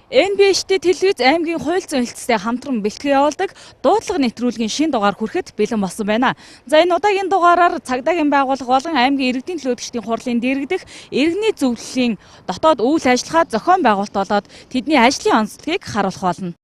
NBC телевиз аймгийн хууль зүйн хэлтстэй хамтран бэлтгэл явуулдаг дуудлага нэвтрүүлгийн шинэ дугаар хүрэхэд бэлэн болсон байна. За энэ удаагийн дугаараар цагдаагийн байгууллага болон аймгийн иргэдийн төлөөлөгчдийн хурлын дэргэдэх иргэний зөвлөлийн дотоод үйл ажиллагаа зохион байгуулалт болоод тэдний ажлын онцлогийг харуулах болно.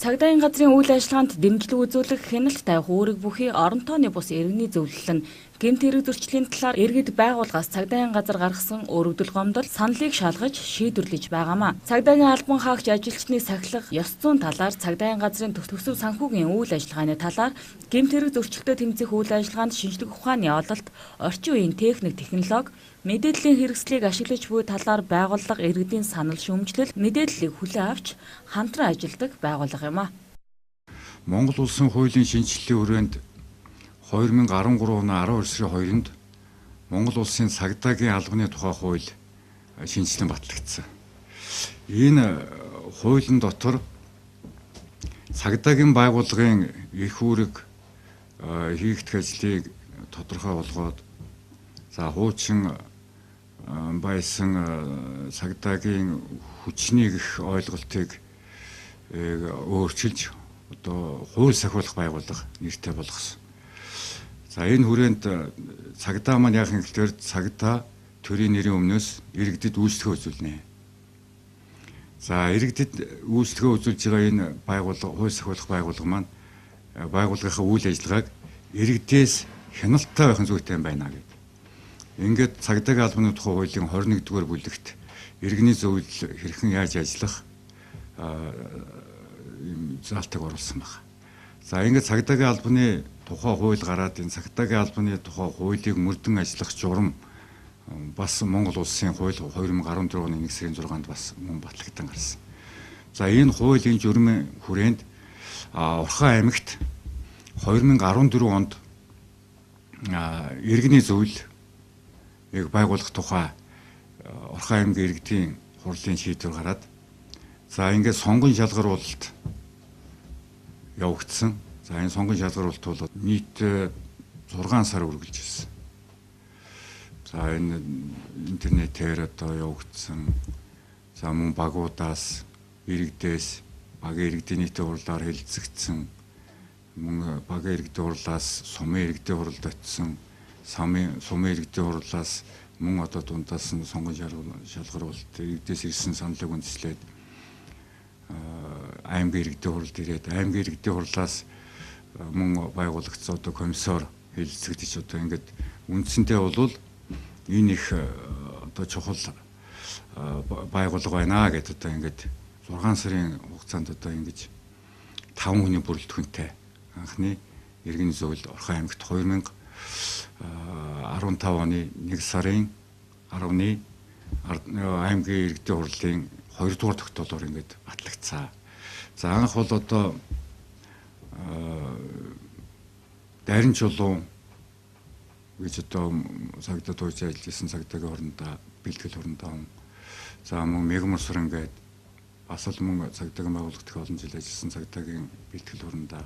Цагдаагийн газрын үйл ажиллагаанд дэмжлэг үзүүлэх, хяналт тавих үүрэг бүхий орон тооны бус иргэний зөвлөл нь гэмт хэрэг зөрчлийн талаар иргэд байгууллагаас цагдаагийн газар гаргасан өргөдөл гомдол саналыг шалгаж шийдвэрлэж байгаамаа. Цагдаагийн албан хаагч ажилчны сахилах ёс зүйн талаар, цагдаагийн газрын төсөв санхүүгийн үйл ажиллагааны талаар, гэмт хэрэг зөрчилтэй тэмцэх үйл ажиллагаанд шинжлэх ухааны ололт, орчин үеийн техник технологи, мэдээллийн хэрэгслийг ашиглаж буй талаар байгууллага иргэдийн санал шүүмжлэл, мэдээллийг хүлээн авч хамтран ажилладаг байгууллага юм а. Монгол улсын хуулийн шинжилгээний хүрээнд 2013 оны 12 сарын 2-нд Монгол улсын цагдаагийн албаны тухай хууль шинжилэн батлагдсан. Энэ хуулийн дотор цагдаагийн байгууллагын эрх үүрэг хийгдэх ажлыг тодорхой болгоод хуучин байсан цагдаагийн хүчний гэх ойлголтыг өөрчилж одоо хууль сахиулах байгууллага нэртэй болгосон. Энэ хүрээнд цагдаа маань яг ингэхээр цагдаа төрийн нэрийн өмнөөс иргэдэд үйлчлэгээ үзүүлнэ. Иргэдэд үйлчлэгээ үзүүлж байгаа энэ байгууллага, хууль сахиулах байгууллага маань байгууллагынхаа үйл ажиллагааг иргэдээс хяналттай байхын зүйтэй байна гэдэг. Ингээд цагдаагийн албаны тухай хуулийн 21-р бүлэгт иргэний зөвлөл хэрхэн яаж ажиллах заалтыг оруулсан байна. Ингээд цагдаагийн албаны тухай хууль гараад энэ цагдаагийн албаны тухай хуулийг мөрдөн ажиллах журам бас Монгол улсын хууль 2014 оны 1 сарын 6-нд бас мөн батлагдсан гарсан. Энэ хуулийн журмын хүрээнд Орхон аймагт 2014 онд иргэний зөвлөлийг байгуулах тухай Орхон аймгийн иргэдийн хурлын шийдвэр гараад ингээд сонгон шалгаруулалт явагдсан. Энэ сонгон шалгаруулалт бол нийт 6 сар үргэлжилж ирсэн. Энэ интернетээр одоо явагдсан. Мөн багуудаас, иргэдээс, багийн иргэдийн нийтийн хурлаар хэлэлцэгдсэн. Мөн багийн иргэдийн хурлаас сумын иргэдийн хуралд очсон. Сумын иргэдийн хурлаас мөн одоо дундаас нь сонгон шалгаруулалт иргэдээс ирсэн саналыг үндэслээд аймгийн иргэдийн хуралд ирээд аймгийн иргэдийн хурлаас мөн байгуулагдсан одоо комиссоор хэлэлцэгдэж одоо ингээд үндсэндээ бол энэ их одоо чухал байгууллага байна гэдээ одоо ингээд 6 сарын хугацаанд одоо ингэж 5 хүний бүрэлдэхүүнтэй анхны иргэний зөвлөл Орхон аймагт 2015 оны 1 сарын 10-ны аймгийн иргэдийн хурлын 2 дугаар тогтоолоор ингээд батлагдсан. Анх бол одоо Дайран чулуун гэж одоо цагдаа тууж ажиллаж исэн цагдаагийн орондоо бэлтгэл орондоо мөн Мегморсор ингээд бас л мөн цагдаагийн байгууллагт олон жил ажилласан цагдаагийн бэлтгэл орондоо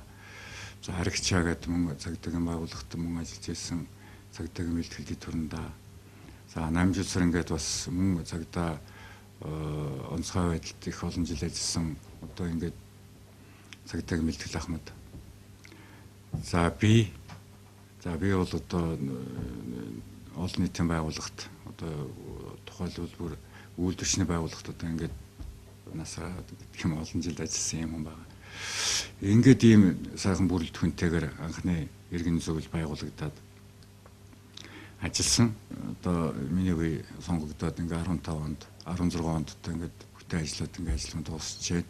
Харигчаа гэдэг мөн цагдаагийн байгууллагт мөн ажиллаж исэн цагдаагийн бэлтгэлд орондоо Намжуулсар ингээд бас мөн цагдаа онцгой байдалд их олон жил ажилласан одоо ингээд цагдаагийн бэлтгэл ахмад. Би бол одоо олон нийтийн байгууллагт одоо тухайлбал үйлдвэрчний байгууллагт одоо ингээд насаа гэх юм олон жил ажилласан юм байна. Ингээд ийм сайхан бүрэлдэхүүнтэйгээр анхны иргэний зөвлөл байгуулагдаад ажилласан. Одоо миний үе сонгогдоод ингээд 15 онд 16 онд одоо ингээд бүтээн ажлууд ингээд ажиллан дуусчээд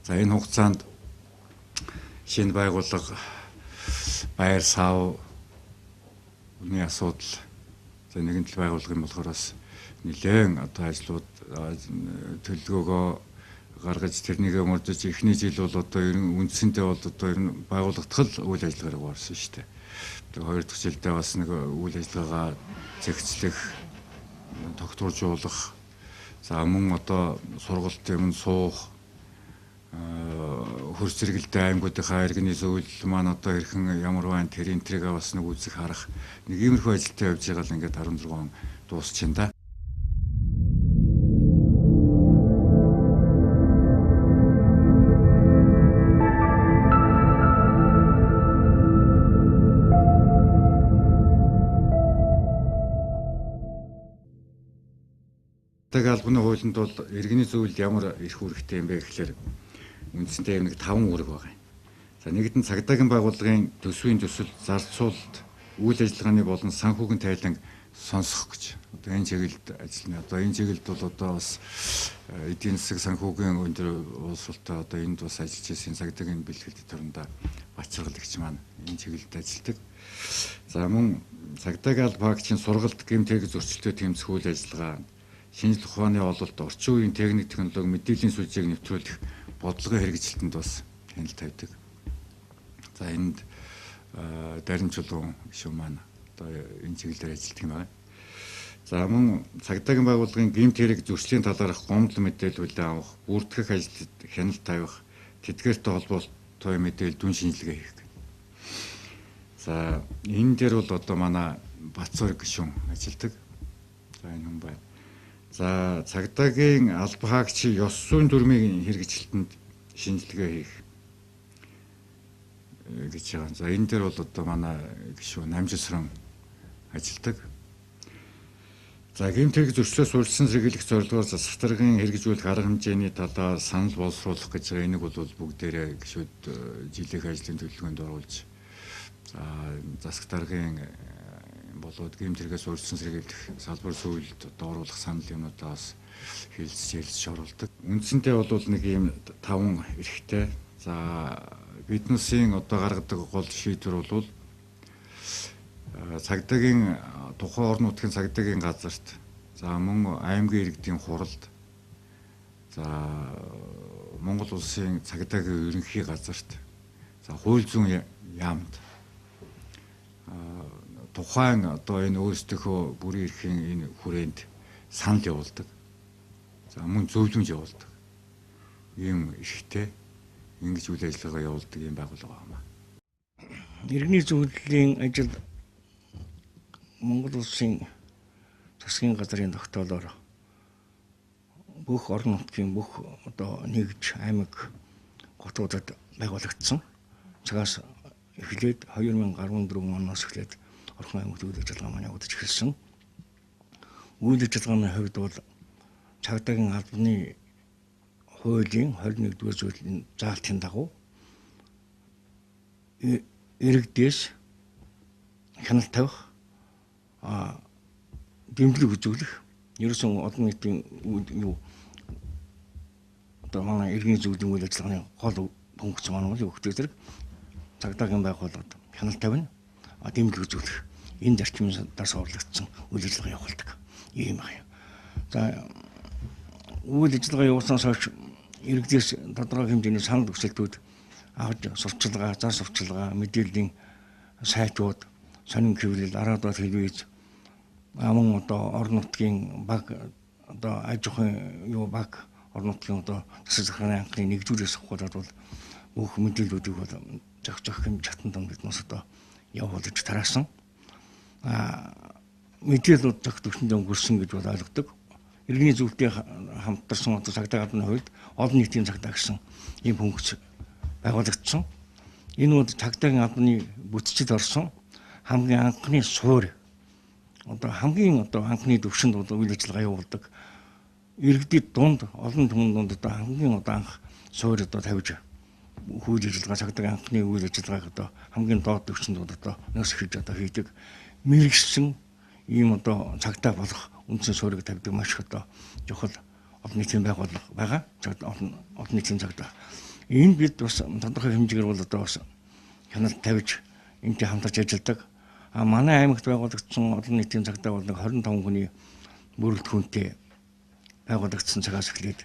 энэ хугацаанд шинэ байгууллага байр сав үний асуудал нэгэн төл байгууллага юм болохоор бас нэлээд одоо ажлууд төлөвлөгөөгөө гаргаж тэрнийгээ мөрдөж эхний жил бол одоо ерөн үндсэндээ бол одоо ерөн байгууллагатгал үйл ажиллагаагаар орсон шүү дээ. Хоёр дахь жилдээ бас нэг үйл ажиллагаагаа зэгцлэх, тогтворжуулах, мөн одоо сургалт юм суух хөрс зэрэгэлдээ аймагуудынхаа иргэний зөвлөл маань одоо хэрхэн ямар байна тэр энтрийгээ бас нэг үзэх харах нэг иймэрхүү ажилтаа явж байгаа л ингээд 16 он дуусчихин да. албаны хуулинд бол иргэний зөвлөлд ямар эрх үүрэгтэй юм бэ гэхээр үндсэндээ нэг 5 үүрэг байгаа юм. За нэгдэн цагдаагийн байгууллагын төсвийн төсөл зарцуулалт үйл ажиллагааны болон санхүүгийн тайлан сонсох гэж. Одоо энэ чиглэлд ажиллана. Одоо энэ чиглэлд бол одоо бас эдийн засаг санхүүгийн өндөр улсуултаа одоо энд бас ажиллаж ирсэн цагдаагийн бэлтгэл төрөндөө бачиргалагч маань энэ чиглэлд ажилладаг. За мөн цагдаагийн алба хаагчийн сургалт гэмтэг зөрчилтэй тэмцэх үйл ажиллагаа, шинжлэх ухааны ололт, орчин үеийн техник технологи, мэдээллийн сүлжээг нэвтрүүлэх бодлогын хэрэгжилтэнд бас хяналт тавьдаг. За энд Дарин чулуун гишүүн маань одоо энэ чиглэлээр ажилладаг юм байна. За мөн цагдаагийн байгууллагын гэмт хэрэг зөрчлийн талаарх гомдол мэдээлэл хүлээн авах, бүртгэх ажилд хяналт тавих, тэдгээртэй холбоотой мэдээлэл дүн шинжилгээ хийх. За энэ дээр бол одоо манай Бацуург гишүүн ажилладаг. За энэ хүн байна. За цагдаагийн алба хаагчийн ёс зүйн дүрмийн хэрэгжилтэнд шинжилгээ хийх гэж байгаа. За энэ дээр бол одоо манай гишүүн Намжисран ажилладаг. За гэмт хэрэг зөрчлөөс урьдчилан сэргийлэх зорилгоор засваргын хэрэгжүүлэх арга хэмжээний талаар санал боловсруулах гэж байгаа. Энийг бол бүгдээрээ гишүүд жилийнх ажлын төлөвлөгөөнд оруулж засаг даргын болоод гэмт хэрэгээс урьдчилан сэргийлэх салбар сүйд одоо оруулах санал юмудаа бас хэлэлцэж оруулдаг. Үндсэндээ бол нэг ийм 5 эрхтэй. За биднээсийн одоо гаргадаг гол шийдвэр бол цагдаагийн тухайн орон нутгийн цагдаагийн газарт, за мөн аймгийн иргэдийн хуралд, за Монгол улсын цагдаагийн ерөнхий газарт, за хууль зүйн яамд тухайн одоо энэ өөрсдийнхөө бүрийн эрхийн энэ хүрээнд санал явуулдаг. За мөн зөвлөмж явуулдаг. Ийм эрхтэй ингэж үйл ажиллагаа явуулдаг юм байгууллага байна. Иргэний зөвлөлийн ажил Монгол улсын засгийн газрын тогтоолоор бүх орон нутгийн бүх одоо нэгж аймаг хотуудад байгуулагдсан. Цагаас эхлээд 2014 оноос эхлээд орхон аймагт үйл ажиллагаа маань явагдаж эхэлсэн. Үйл ажиллагааны хувьд бол цагдаагийн албаны хуулийн 21-р зүйлийн заалтын дагуу иргэдээс хяналт тавих, дэмжлэг үзүүлэх, ерөөсөн олон нийтийн одоо манай иргэний зөвлөлийн үйл ажиллагааны гол функц маань бол өгдөг зэрэг цагдаагийн байгууллагад хяналт тавина, дэмжлэг үзүүлэх энэ зарчмын дас орлогдсон үйл ажиллагаа явуулдаг юм байна. За үйл ажиллагаа явуулснаас хойш иргэдээс тодорхой хэмжээний санал хүсэлтүүд авч сурталчилгаа, зар сурталчилгаа, мэдээллийн сайтууд, сонин хэвлэл, араадад телевиз, мөн одоо орон нутгийн баг одоо аж ахуйн баг орон нутгийн одоо засаг захиргааны анхны нэгжүүлээс хавуулаад бол бүх мэдээллүүдийг бол зохих юм чатан том биднээс одоо явуулж тараасан. Мэдээллүүд зохих төвшөнд өнгөрсөн гэж бол ойлгодог. Иргэний зөвлөлтөд хамтарсан одоо цагдаа гадны хувьд олон нийтийн цагдаа гэсэн ийм функц байгуулагдсан. Энэ бол цагдаагийн албаны бүтцэд орсон хамгийн анхны суурь. Одоо хамгийн одоо анхны төвшөнд үйл ажиллагаа явуулдаг. Иргэдэд дунд олон түмэн дунд одоо хамгийн одоо анх суурь одоо тавьж үйл ажиллагаа цагдаагийн анхны үйл ажиллагааг одоо хамгийн доод төвшөнд одоо нөөцлөж одоо хийдэг. Мэргэшсэн ийм одоо цагдаа болох үндсэн суурийг тавьдаг маш одоо чухал олон нийтийн байгууллага байгаа. Олон нийтийн цагдаа. Энэ бид бас тодорхой хэмжээгээр бол одоо бас хяналт тавьж энэтэй хамтарч ажилладаг. Манай аймагт байгуулагдсан олон нийтийн цагдаа бол 25 хүний бүрэлдэхүүнтэй байгуулагдсан цагаас эхлээд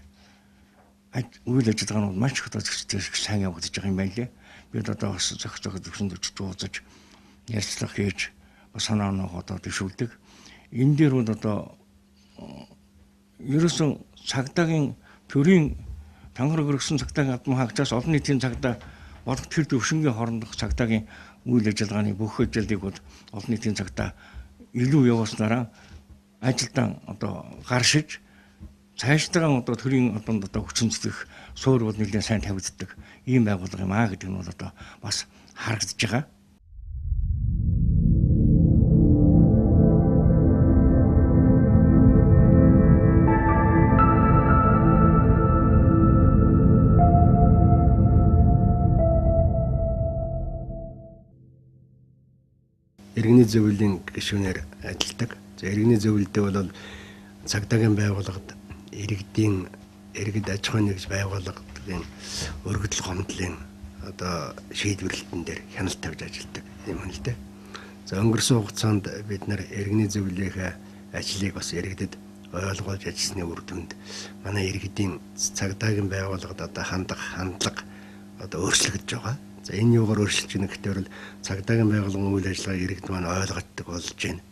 үйл ажиллагаа нь маш их одоо сайн явагдаж байгаа юм байна лээ. Бид одоо бас зохих төвшөнд очиж уулзаж ярилцлага хийж санаа оноо одоо дэвшүүлдэг. Энэ дээр бол одоо ерөөсөн цагдаагийн төрийн тангар өргөсөн цагдаагийн албан хаагчаас олон нийтийн цагдаа болох тэр төвшингийн хоорондох цагдаагийн үйл ажиллагааны бүх ажлыг бол олон нийтийн цагдаа илүү явуулснараа ажилдаа одоо гаршиж цаашдаа одоо төрийн албанд одоо хүчнэцлэх суурь бол нэлээд сайн тавигддаг ийм байгууллага юм аа гэдэг нь бол одоо бас харагдаж байгаа. иргэний зөвлөлийн гишүүнээр ажилладаг. За иргэний зөвлөлдөө бол цагдаагийн байгууллагад иргэд аж ахуйн нэгж байгууллагын өргөдөл гомдлын одоо шийдвэрлэлтэн дээр хяналт тавьж ажилладаг юм л дээ. За өнгөрсөн хугацаанд бид нар иргэний зөвлөлийнхээ ажлыг бас иргэдэд ойлгуулж ажилласны үр дүнд манай иргэдийн цагдаагийн байгууллагад одоо хандлага одоо өөрчлөгдөж байгаа. За энэ юугаар өөрчлөж байна гэхээр бол цагдаагийн байгууллагын үйл ажиллагаа иргэд маань ойлгодог болж байна.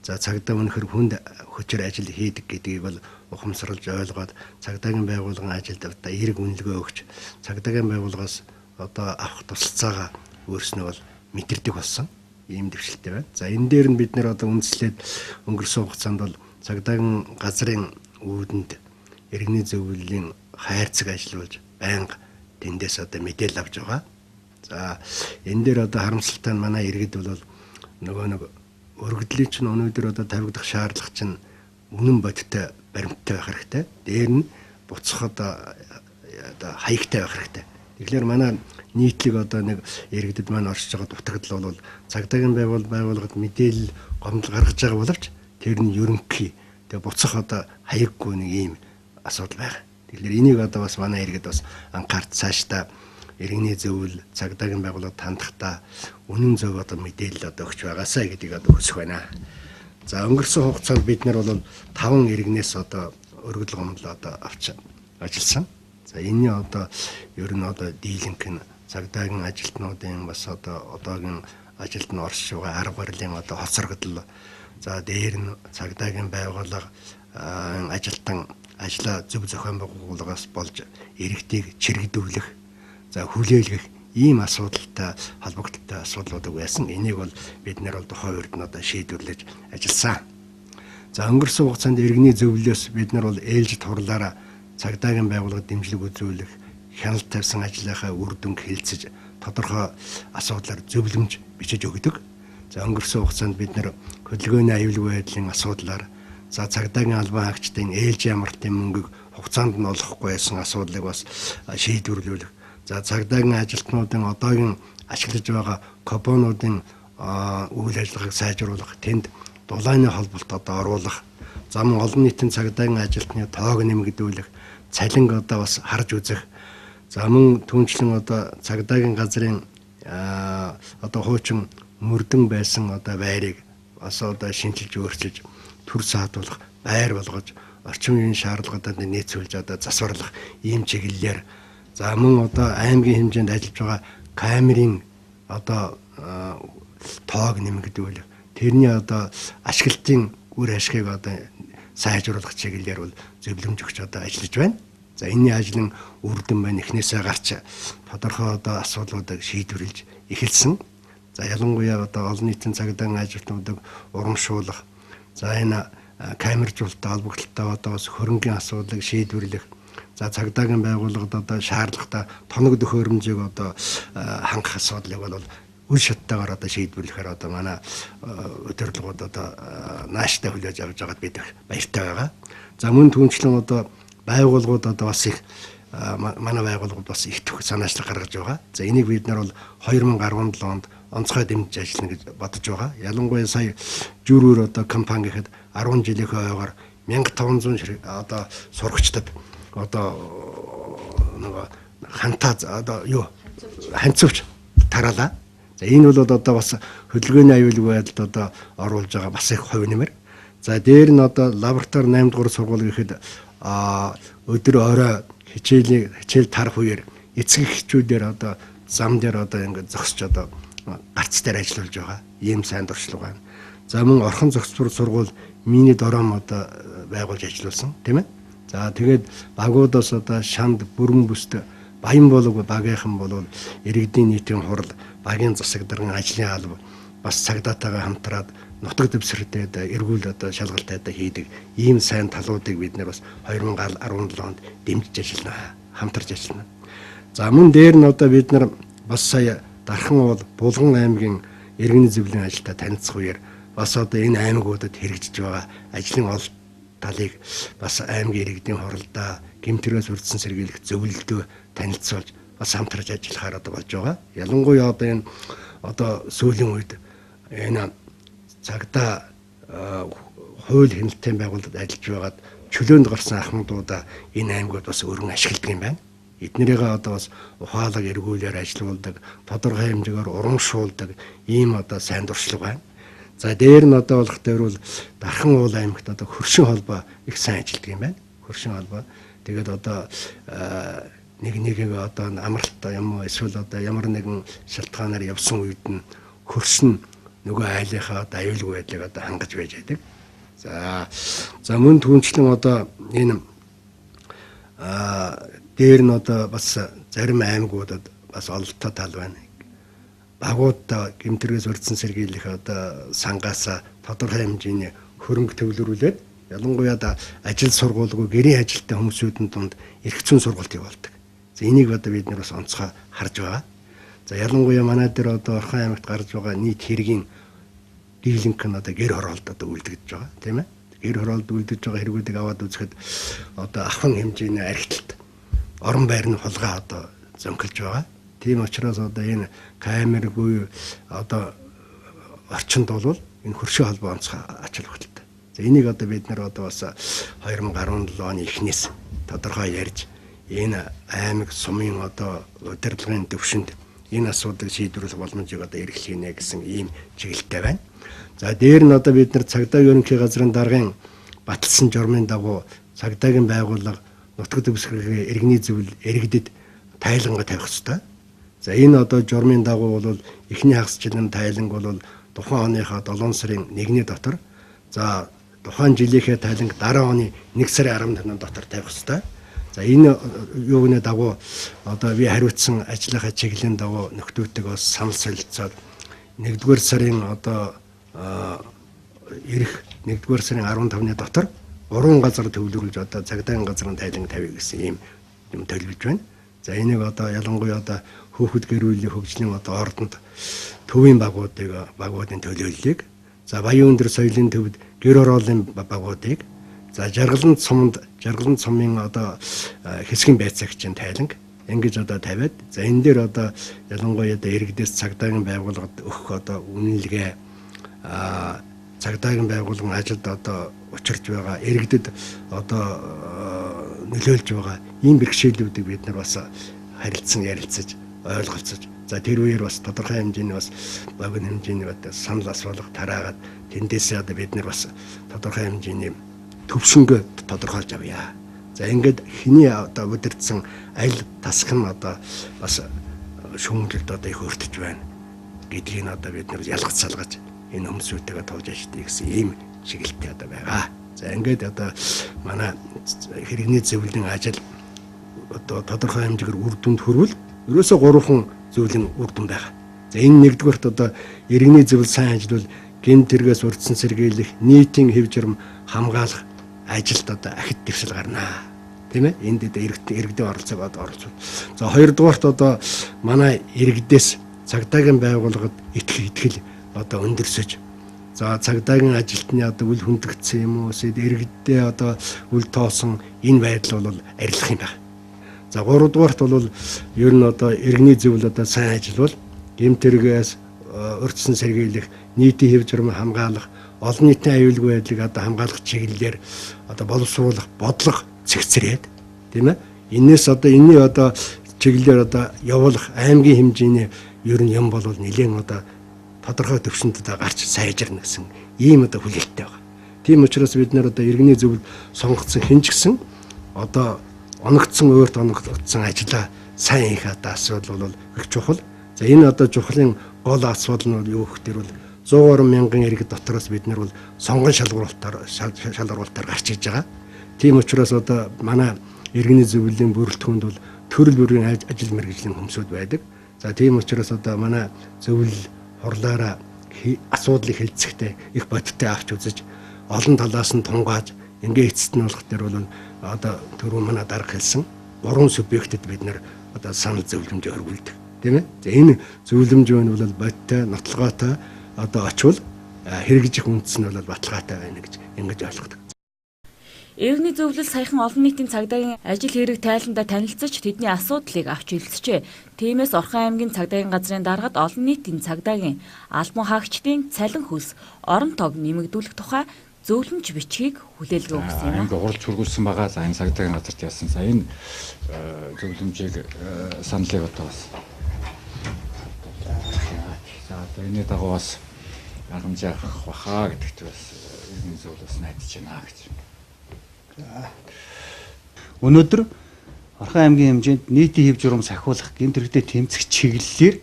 За цагдаа өнөхөр хүнд хүчээр ажил хийдэг гэдгийг бол ухамсарлаж ойлгоод цагдаагийн байгууллагын ажилд одоо эерэг үнэлгээ өгч цагдаагийн байгууллагаас одоо авах тусалцаагаа өөрснөө бол мэдэрдэг болсон ийм дэвшилтэй байна. За энэ дээр нь бид нэр одоо үндэслээд өнгөрсөн хугацаанд бол цагдаагийн газрын үүдэнд иргэний зөвлөлийн хайрцаг ажиллуулж байнга тэндээс одоо мэдээлэл авч байгаа. За энэ дээр одоо харамсалтай нь манай иргэд бол нөгөө нэг өргөдлийн чинь өнөөдөр одоо тавигдах шаардлага чинь үнэн бодиттой баримттай байх хэрэгтэй. Дээр нь буцах одоо хаягтай байх хэрэгтэй. Тэгэхээр манай нийтлэг одоо нэг иргэдэд маань оршиж байгаа дутагдал бол цагдаагийн байгууллагад мэдээлэл гомдол гаргаж байгаа боловч тэр нь ерөнхий тэгээ буцах одоо хаяггүй нэг ийм асуудал байна. Тэгэхээр энийг одоо бас манай иргэд бас анхаарч цаашдаа иргэний зөвлөл цагдаагийн байгууллагад хандахдаа үнэн зөв одоо мэдээлэл одоо өгч байгаасаа гэдгийг одоо хүсэх байна. За өнгөрсөн хугацаанд бид нар бол 5 иргэнээс одоо өргөдөл гомдол одоо авч ажилласан. За энэ одоо ер нь одоо дийлэнх нь цагдаагийн ажилтнуудын бас одоо одоогийн ажилд нь оршиж байгаа арга барилын одоо хоцрогдол. За дээр нь цагдаагийн байгууллага ажилтан ажлаа зөв зохион байгуулалтаас болж иргэдийг чирэгдүүлэх за хүлээлгэх ийм асуудалтай холбогдолтой асуудлууд байсан. Энийг бол бид нэр бол тухайн үед нь одоо шийдвэрлэж ажилласан. За өнгөрсөн хугацаанд иргэний зөвлөлөөс бид нар бол ээлж турлаараа цагдаагийн байгууллагад дэмжлэг үзүүлэх, хяналт тавьсан ажлынхаа үр дүнг хэлцэж тодорхой асуудлаар зөвлөмж бичиж өгдөг. За өнгөрсөн хугацаанд бид нар хөдөлгөөний аюулгүй байдлын асуудлаар за цагдаагийн албан хаагчдын ээлжийн амралтын мөнгөг хугацаанд нь олохгүй байсан асуудлыг бас шийдвэрлүүлэх. За цагдаагийн ажилтнуудын одоогийн ашиглаж байгаа купонуудын үйл ажиллагааг сайжруулах, тэнд дулааны холболт одоо оруулах, зам олон нийтийн цагдаагийн ажилтны тоог нэмэгдүүлэх, цалинг одоо бас харж үзэх. За мөн түнчлэн одоо цагдаагийн газрын одоо хуучин мөрдөн байсан одоо байрыг бас одоо шинжилж өөрчилж төр саатуулах, байр болгож орчин үеийн шаардлагуудад нийцүүлж одоо засварлах ийм чиглэлээр за мөн одоо аймгийн хэмжээнд ажиллаж байгаа камерын одоо тоог нэмэгдүүлэх, тэрний одоо ашиглалтын үр ашгийг одоо сайжруулах чиглэлээр бол зөвлөмж өгч одоо ажиллаж байна. За энэний ажлын үр дүн байна эхнээсээ гарч тодорхой одоо асуудлуудыг шийдвэрлэж эхэлсэн. За ялангуяа одоо олон нийтийн цагдаагийн ажилтнуудыг урамшуулах, за энэ камержуулалттай холбогдлолтой одоо бас хөрөнгийн асуудлыг шийдвэрлэх, за цагдаагийн байгууллагад одоо шаардлагатай тоног төхөөрөмжийг одоо хангах асуудлыг бол үр шаттайгаар одоо шийдвэрлэхээр одоо манай удирдлагууд одоо нааштай хүлээж авч байгаад бид баяртай байгаа. За мөн түнчлэн одоо байгууллагууд одоо бас их манай байгууллагууд бас их төх санаачлаг гаргаж байгаа. За энийг бид нар бол 2017 онд онцгой дэмжиж ажиллана гэж бодож байгаа. Ялангуяа сая жүүрээр одоо компани гэхэд 10 жилийнхээ ойгоор 1500 одоо сурагчдад одоо нөгөө хантаа одоо юу ханцвч тараалаа. За энэ бол одоо бас хөдөлгөөний аюулгүй байдалд одоо оруулж байгаа бас их хувь нэмэр. За дээр нь одоо лаборатори 8 дугаар сургууль гэхэд өдөр орой хичээл тарах үеэр эцэг эхчүүдээр одоо зам дээр одоо ингээд зогсож одоо гарц дээр ажиллаж байгаа. Ийм сайн туршлага байна. За мөн орхон зохицур сургууль миний дором одоо байгуулж ажилласан тийм ээ. За тэгээд багуудаас одоо шанд бүрэн бүст баян болог багийнхан бол иргэдийн нийтийн хурал багийн засаг дарган ажлын алба бас цагдаатайгаа хамтраад нутаг дэвсгэртэй эргүүл одоо шалгалтайдаа хийдэг ийм сайн талуудыг бид нэр бас 2017 онд дэмжиж ажиллана, хамтарч ажиллана. За мөн дээр нь одоо бид нар бас сая дархан бол Булган аймгийн иргэний зөвлөлийн ажилдаа танилцах үеэр бас одоо энэ аймагуудад хэрэгжиж байгаа ажлын ол талыг бас аймгийн иргэдийн хуралдаа гэмтрээс урдсан сэргийлэх зөвлөлтөө танилцуулж бас хамтарч ажиллахаар одоо болж байгаа. Ялангуяа одоо энэ одоо сүүлийн үед энэ цагдаа хууль хяналтын байгууллагад ажиллаж байгаад чөлөөнд гарсан ахмадуудаа энэ аймагуд бас өргөн ашигладаг юм байна. Эднэрийг одоо бас ухаалаг эргүүлээр ажилуулдаг, тодорхой хэмжээгээр урамшуулдаг ийм одоо сайн дуршлаг байна. За дээр нь одоо болох төврөл Дархан уул аймагт одоо хөршин холбоо их сайн ажилдаг юм байна. Хөршин холбоо. Тэгээд одоо нэгийг одоо амралт юм уу эсвэл одоо ямар нэгэн шалтгаанаар явсан үед нь хөршин нөгөө айлынхаа одоо аюулгүй байдлыг одоо хангаж байж байдаг. За мөн түнчлэн одоо энэ дээр нь одоо бас зарим аймагуудад бас ололттой тал байна. Багуудаа гэмтэргээс урдсан сэргийлэх одоо сангаасаа тодорхой хэмжээний хөрөнгө төвлөрүүлээд ялангуяа ажил сургуулгүй гэрийн ажилтны хүмүүсүүдийн дунд эрх зүйн сургалт явуулдаг. За энийг одоо бид нар бас онцгой харж байгаа. За ялангуяа манай дээр одоо Орхон аймагт гарч байгаа нийт хэргийн дийлэнх нь одоо гэр хороолт одоо үлдэгдэж байгаа тийм ээ. Гэр хороолт үлдэж байгаа хэрэгүүдийг аваад үзэхэд одоо ахын хэмжээний архиталт орон байрны хулгай одоо зөнкөлж байгаа. Тийм учраас одоо энэ камер буюу одоо орчинд бол энэ хөршин холбоо онцгой ач холбогдолтой. За энийг одоо бид нар одоо бас 2017 оны эхнээс тодорхой ярьж энэ аймаг сумын одоо удирдлагын төвшөнд энэ асуудлыг шийдвэрлэх боломжийг одоо эргэлхийнэ гэсэн ийм чиглэлтэй байна. За дээр нь одоо бид нар цагдаагийн ерөнхий газрын даргын баталсан журмын дагуу цагдаагийн байгууллага нутаг дэвсгэрийн иргэний зөвлөл иргэдэд тайлангаа тавих ёстой. За энэ одоо журмын дагуу бол эхний хагасчлан тайланг бол тухайн оныхоо 7 сарын 1-ний дотор за тухайн жилийнхээ тайланг дараа оны 1 сарын 15-ны дотор тавих ёстой. За энэ юуны дагуу одоо би хариуцсан ажлынхаа чиглэлийн дагуу нөхдөөтэйгөө санал солилцоод 1-р сарын одоо ирэх 1-р сарын 15-ны дотор 3 газар төвлөрүүлж одоо цагдаагийн газрын тайланг тавья гэсэн ийм юм төлөвлөж байна. За энийг одоо ялангуяа одоо хөөхд гэрүүлийн хөгжлийн одоо ордонд төвийн багуудын төлөөллийг за баян өндөр соёлын төвд гэр хорооллын багуудыг за жаргалан цомын одоо хэсгийн байцаагчийн тайланг ингэж одоо тавиад за энэ дээр одоо ялангуяа одоо иргэдээс цагдаагийн байгууллагад өгөх одоо үнэлгээ цагдаагийн байгууллагын ажилд одоо учирч байгаа иргэдэд одоо нөлөөлж байгаа ийм бэрхшээлүүдийг бид нар бас харилцсан ярилцаж ойлголцож за тэр үеэр бас тодорхой хэмжээний бас богино хэмжээний одоо санал асуулга тараагаад тэндээсээ одоо бид нар бас тодорхой хэмжээний төвшөнгө тодорхойлж авъя. За ингээд хэний одоо удирдсан аль тасх нь одоо бас шүүмжлэлд одоо их өртөж байна гэдгийг одоо бид нар ялгаж салгаж энэ хүмүүсүүдтэйгээ товж ажилладаг гэсэн ийм чиглэлтэй одоо байгаа. За ингээд одоо манай хэрэгний зөвлөлийн ажил одоо тодорхой хэмжээгээр үр дүнд хүрвэл ерөөсөө 3 зөвлөлийн үр дүн байгаа. За энэ нэгдүгээрт одоо иргэний зөвлөл сайн ажиллавал гэмт хэрэгээс урдсан сэргийлэх, нийтийн хэв журам хамгаалах ажилд одоо ахид дэвшил гарнаа. Тийм ээ? Энд одоо иргэдийн оролцоог одоо оролцуул. За хоёрдугаарт одоо манай иргэдээс цагдаагийн байгууллагад итгэл одоо өндөрсөж за цагдаагийн ажилтны одоо үл хүндэгдсэн юм уу эсвэл иргэддээ одоо үл тоосон энэ байдал бол арилах юм байна. За гуравдугаарт бол ер нь одоо иргэний зөвлөл одоо сайн ажиллавал гэмт хэрэгээс урьдчилан сэргийлэх, нийтийн хэв журам хамгаалах, олон нийтийн аюулгүй байдлыг одоо хамгаалах чиглэлээр одоо боловсруулах бодлого цэгцрээд тийм ээ. Энээс одоо энэний одоо чиглэлээр одоо явуулах аймгийн хэмжээний ер нь юм бол нэлээд одоо тодорхой төвшөнд одоо гарч сайжирна гэсэн ийм одоо хүлээлттэй байгаа. Тийм учраас бид нэр одоо иргэний зөвлөл сонгогдсон хинж гисэн одоо оногдсон өөрт оногдсон ажлаа сайн их одоо асуудал бол их чухал. За энэ одоо чухлын гол асуудал нь юу гэхээр бол 100 мянган иргэд дотроос бид нар бол сонгон шалгуулалтаар гарч иж байгаа. Тийм учраас одоо манай иргэний зөвлөлийн бүрэлдэхүүнд бол төрөл бүрийн ажил мэргэжлийн хүмүүсүүд байдаг. За тийм учраас одоо манай зөвлөл хурлаараа асуудлыг хэлцэхдээ их бодиттой авч үзэж олон талаас нь тунгааж ингээ эцэст нь болох дээр бол одоо түрүү манай дарга хэлсэн 3 субъектэд бид нар одоо санал зөвлөмж өргүүлдэг тийм ээ. За энэ зөвлөмж байна бол бодиттой, нотлогоотой одоо очвол хэрэгжих үндэс нь бол баталгаатай байна гэж ингэж ойлгодог. Иргэний зөвлөл саяхан олон нийтийн цагдаагийн ажил хэрэг тайландаа танилцаж тэдний асуудлыг авч хэлцжээ. Тиймээс Орхон аймгийн цагдаагийн газрын даргад олон нийтийн цагдаагийн албан хаагчдын цалин хөлс, орон тоог нэмэгдүүлэх тухай зөвлөмж бичгийг хүлээлгээ өгсөн юм. Аймаг уралж хүргүүлсэн байгаа. За энэ цагдаагийн газарт яасан. За энэ зөвлөмжийг саналыг одоо бас. За энэ дагуу бас хангамж авах баха гэдэгт бас иргэний зөвлөлөөс найдаж байна гэж. Өнөөдөр Орхон аймгийн хэмжээнд нийтийн хэв журам сахиулах гэмт хэрэгтэд тэмцэх чиглэлээр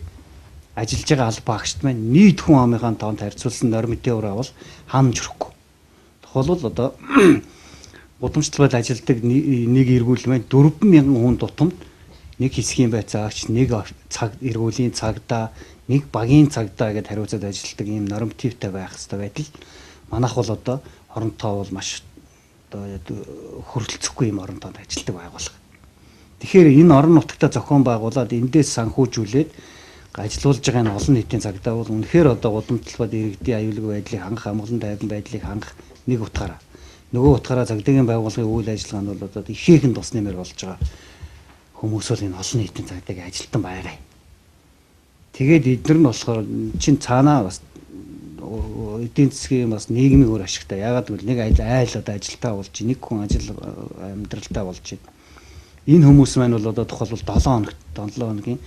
ажиллаж байгаа албан хаагчид маань нийт хүн амынхаа тоонд харьцуулсан нормитийн ураа бол хаамж өрөхгүй. Тухайлбал одоо гудамжлалд ажилладаг нэг эргүүл маань 4,000 хүн тутамд нэг хэсгийн байцаагч, нэг эргүүлийн цагдаа, нэг багийн цагдаа гэдээ хариуцаад ажилладаг ийм нормативтай байх хэрэгтэй байтал манайх бол одоо оронтоо бол маш одоо хөрөлцөхгүй юм орон тоонд ажилладаг байгууллага. Тэгэхээр энэ орон нутагта зохион байгуулад эндээс санхүүжүүлээд ажиллаулж байгаа энэ олон нийтийн цагдаа бол үнэхээр одоо гудамжлалд иргэдийн аюулгүй байдлыг хангах, амгалан тайван байдлыг хангах нэг утгаараа. Нөгөө утгаараа цагдаагийн байгууллагын үйл ажиллагаа нь бол одоо ихээхэн тус нэмэр болж байгаа хүмүүс бол энэ олон нийтийн цагдаагийн ажилтан байгаа. Тэгээд эдгээр нь болохоор чин цаанаа бас эдийн засгийн бас нийгмийн үр ашигтай. Ягаад гэвэл нэг айл одоо ажилтаа болж, нэг хүн ажил амьдралтай болж байна. Энэ хүмүүс маань бол одоо тухайлбал 7 хоногийн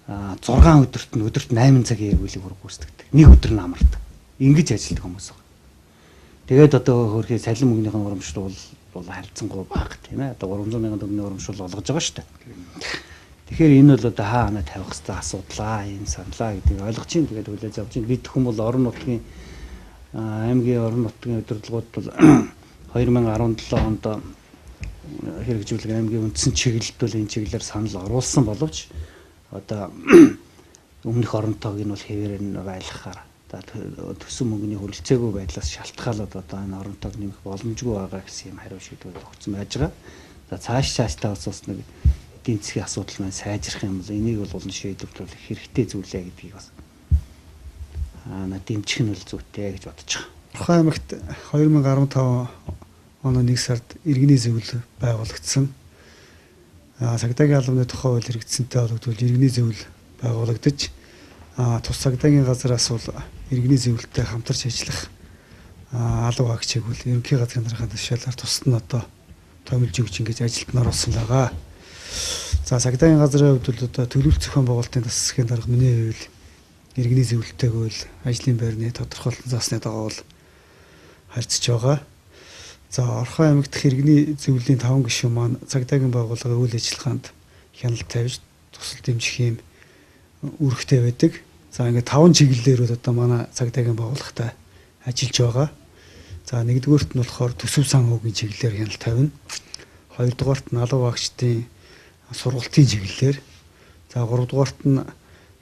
6 өдөрт нь өдөрт 8 цагийн эргүүлэг хүргүүлдэг. Нэг өдөр нь амардаг. Ингэж ажилладаг хүмүүс байна. Тэгээд одоо хөрхий салин мөнгөнийхэн урамшил бол харилцангуй бага тийм ээ. Одоо 300,000 төгрөгийн урамшил болгож байгаа шүү дээ. Тэгэхээр энэ бол одоо хаана тавих хэвээр асуудлаа, энэ саналаа гэдгийг ойлгож чинь тэгээд хүлээж авч чинь бид хүн бол орон нутгийн аймгийн орон нутгийн удирдлагууд бол 2017 онд хэрэгжүүлэх аймгийн үндсэн чиглэлд бол энэ чиглэлээр санал оруулсан боловч одоо өмнөх орон тоог нь бол хэвээр нь байлгахаар төсөн мөнгөний хөрөлцөөгүй байдлаас шалтгаалаад одоо энэ орон тоог нэмэх боломжгүй байгаа гэсэн юм хариу шийдвэр өгсөн байж байгаа. За цаашдаа бас нэг эдийн засгийн асуудал маань сайжрах юм бол энийг бол олон шийдвэрлэх хэрэгтэй зүйлээ гэдгийг бас дэмжих нь бол зүйтэй гэж бодож байгаа. Орхон аймагт 2015 оны 1 сард иргэний зөвлөл байгуулагдсан. Цагдаагийн албаны тухай хууль хэрэгжсэнтэй холбогдвол иргэний зөвлөл байгуулагдаж тус цагдаагийн газраас бол иргэний зөвлөлтэй хамтарч ажиллах албан хаагчийг бол ерөнхий газрын даргын тушаалаар тусад нь одоо томилж өгч ингэж ажилд нь оруулсан байгаа. За цагдаагийн газрын хувьд бол одоо төлөвлөлт зохион байгуулалтын тас засгийн дарга миний хувьд иргэний зөвлөлтэйг бол ажлын байрны тодорхойлолтын заасны дагуу бол харьцаж байгаа. За Орхон аймагт иргэний зөвлөлийн 5 гишүүн маань цагдаагийн байгууллагын үйл ажиллагаанд хяналт тавьж тусал дэмжих юм үүрэгтэй байдаг. За ингээд 5 чиглэлээр бол одоо манай цагдаагийн байгууллагатай ажиллаж байгаа. За нэгдүгээрт нь болохоор төсөв санхүүгийн чиглэлээр хяналт тавина. Хоёрдугаарт нь албан хаагчдын сургалтын чиглэлээр, за гуравдугаарт нь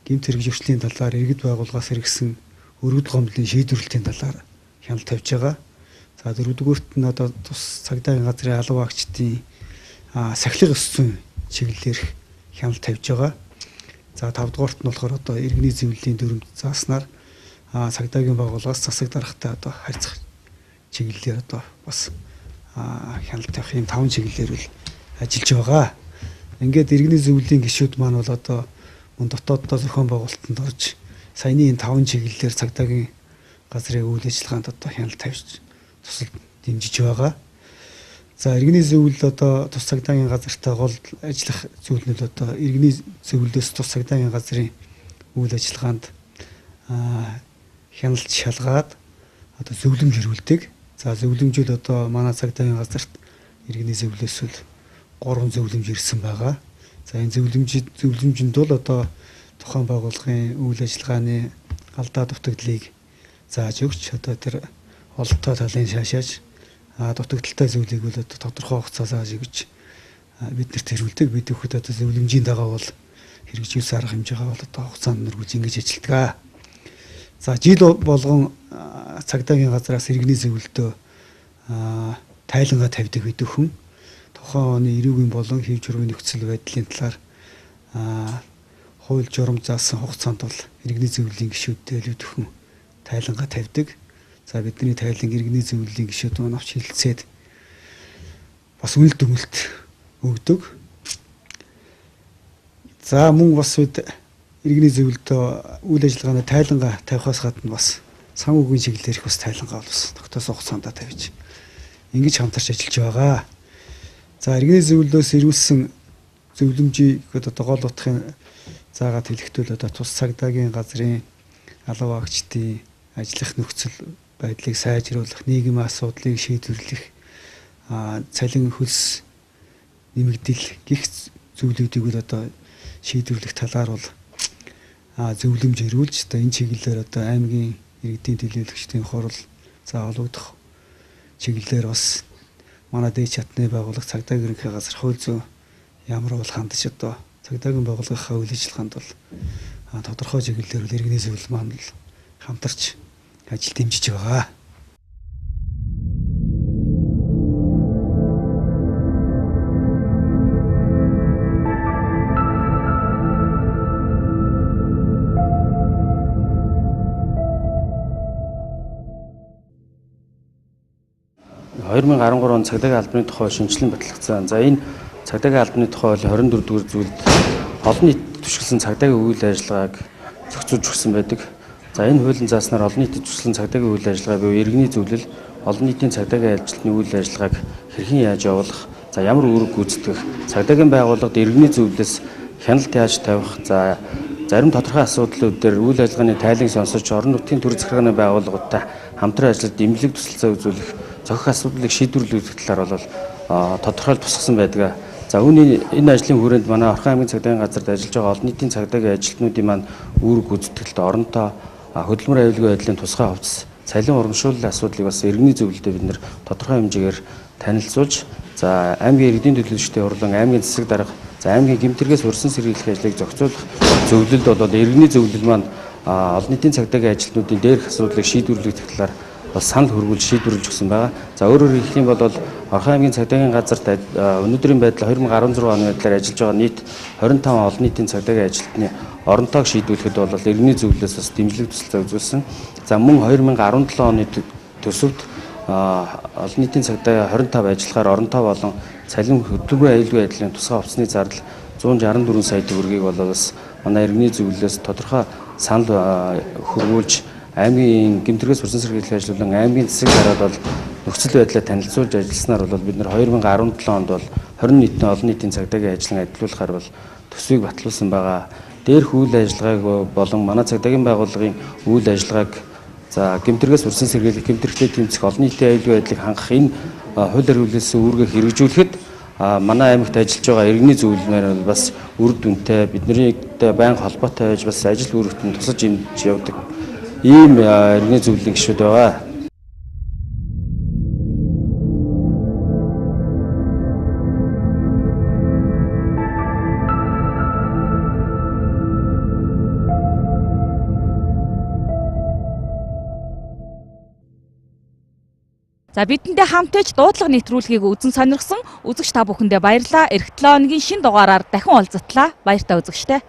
гэмт хэрэгжүүлэлтийн талаар иргэд байгууллагаас хэрэгсэн өргөдөл гомдлын шийдвэрлэлийн талаар хяналт тавьж байгаа. За дөрөвдүгээрт нь одоо тус цагдаагийн газрын албан хаагчдын сахилга өссөн чиглэлээр хяналт тавьж байгаа. За тавдугаарт нь болохоор одоо иргэний зөвлөлийн дүрмд зааснаар цагдаагийн байгууллагаас засаг даргатай одоо харьцах чиглэлээр одоо бас хяналт тавих юм 5 чиглэлээр л ажиллаж байгаа. Ингээд иргэний зөвлөлийн гишүүд маань бол одоо мөн дотооддоо зохион байгуулалтанд орж саяны энэ 5 чиглэлээр цагдаагийн газрын үйл ажиллагаанд одоо хяналт тавьж тусал дэмжиж байгаа. За иргэний зөвлөл одоо тус цагдаагийн газартай гол ажиллах зүйл нь одоо иргэний зөвлөлөөс тус цагдаагийн газрын үйл ажиллагаанд хяналт шалгаад одоо зөвлөмж хөрвүүлдэг. За зөвлөмжүүд одоо манай цагдаагийн газарт иргэний зөвлөлөөс л 3 зөвлөмж ирсэн байгаа. За энэ зөвлөмжөнд бол одоо тухайн байгууллагын үйл ажиллагааны алдаа дутагдлыг зааж өгч одоо тэр ололттой талын шаашааж дутагдaltaй зүйлийг бол одоо тодорхой хугацаа зааж өгч биднэрт хэрүүлдэг. Бид өгөхөд одоо зөвлөмжийн дагуу бол хэрэгжүүлсэн арга хэмжээгээ бол одоо хугацаанд нэргүүлж ингэж ажилтгаа. За жил болгон цагдаагийн газраас иргэний зөвлөлтөө тайлангаа тавьдаг бид өхөн тухайн оны эрүүгийн болон хэв журмын нөхцөл байдлын талаар хууль журам заасан хугацаанд бол иргэний зөвлөлийн гишүүдтэй бид өхөн тайлангаа тавьдаг. За бидний тайлан иргэний зөвлөлийн гишүүд маань авч хэлэлцээд бас үйл дүгнэлт өгдөг. За мөн бас бид иргэний зөвлөлтөө үйл ажиллагааны тайлангаа тавихаас гадна бас санхүүгийн чиглэлээр их бас тайлангаа бас тогтоосон хугацаанд тавьж ингэж хамтарч ажиллаж байгаа. За иргэний зөвлөлөөс ирүүлсэн зөвлөмжийг одоо гол утгын заагаад хэлэхдээ одоо тус цагдаагийн газрын алуу агчдын ажиллах нөхцөл байдлыг сайжруулах, нийгмийн асуудлыг шийдвэрлэх, цалин хөлс нэмэгдэл гих зүйлүүдийг бол одоо шийдвэрлэх талаар бол зөвлөмж ирүүлж одоо энэ чиглэлээр одоо аймгийн иргэдийн төлөөлөгчдийн хурал заавалгдах чиглэлээр бас манай дээд чатны байгууллага цагдаагийн ерөнхий газар хууль зүйн ямар бол хандаж одоо цагдаагийн байгууллагынхаа үйл ажиллагаанд бол тодорхой чиглэлээр бол иргэний зөвлөл маань л хамтарч ажил дэмжиж байгаа. — 2013 он цагдаагийн албаны тухай шинжилэн батлагдсан. За энэ цагдаагийн албаны тухай 24 дугаар зүйлд олон нийт түшиглсэн цагдаагийн үйл ажиллагааг зохицуулж өгсөн байдаг. За энэ хуулийн зааснаар олон нийтэд түшиглсэн цагдаагийн үйл ажиллагаа буюу иргэний зөвлөл, олон нийтийн цагдаагийн ажилтны үйл ажиллагааг хэрхэн яаж явуулах, за ямар үүрэг гүйцэтгэх, цагдаагийн байгууллагад иргэний зөвлөлөөс хяналт яаж тавих, за зарим тодорхой асуудлууд дээр үйл ажиллагааны тайлыг сонсож орон нутгийн төр захиргааны байгууллагуудтай хамтран ажиллаж дэмжлэг туслалцаа үзүүлэх, зохих асуудлыг шийдвэрлэх талаар бол тодорхой тусгасан байдаг. За энэ ажлын хүрээнд манай Орхон аймгийн цагдаагийн газарт ажиллаж байгаа олон нийтийн цагдаагийн ажилтнуудын маань үүрэг гүйцэтгэлд оронтой хөдөлмөр аюулгүй байдлын тусгай хувцас, цалин урамшууллын асуудлыг бас иргэний зөвлөлдөө бид нэр тодорхой хэмжээгээр танилцуулж, за аймгийн иргэдийн төлөөлөгчдийн хурлын аймгийн засаг дарга, за аймгийн гэмтэргээс урьдчилан сэргийлэх ажлыг зохицуулах зөвлөлд бол иргэний зөвлөл маань олон нийтийн цагдаагийн ажилтнуудын дээрх асуудлыг шийдвэрлэх талаар бас санал хөрвүүлж шийдвэрлэж өгсөн байгаа. За өөрөөр хэлэх юм бол Орхон аймгийн цагдаагийн газарт өнөөдрийн байдлаар 2016 оны байдлаар ажиллаж байгаа нийт 25 олон нийтийн цагдаагийн ажилтны оронтойг шийдвэрлэхэд бол иргэний зөвлөлөөс бас дэмжлэг туслалцаа үзүүлсэн. За мөн 2017 оны төсөвт олон нийтийн цагдаа 25 ажиллахаар оронтой болон цалин хөдөлмөр аюулгүй байдлын тусгай хувцсны зардал 164 сая төгрөгийг бол бас манай иргэний зөвлөлөөс тодорхой санал хөрвүүлж аймгийн гэмтэргээс урьдчилан сэргийлэх ажлын аймгийн засаг дараад бол нөхцөл байдлаа танилцуулж ажилласнаар бол бид нар 2017 онд бол 20 нийтийн олон нийтийн цагдаагийн ажлын адилуулахаар бол төсвийг батлуулсан байгаа. Дээрх үйл ажиллагааг болон манай цагдаагийн байгууллагын үйл ажиллагааг за гэмтэргээс урьдчилан сэргийлэх, гэмтэрхтэй тэмцэх, олон нийтийн аюулгүй байдлыг хангах энэ хууль эрхлүүлсэн үүргийг хэрэгжүүлэхэд манай аймагт ажиллаж байгаа иргэний зөвлөлмөр бас үр дүнтэй, биднэртэй байнга холбоотой байж бас ажил үүрэгтэн тусаж имж явдаг ийм иргэний зөвлөлийн гишүүд байгаа. За бидэнтэй хамтаж дуудлага нэвтрүүлгийг үзэн сонирхсон үзэгч та бүхэндээ баярлалаа. Эх 7 өдрийн шинэ дугаараар дахин уулзтлаа. Баяртай үзэгчтэй.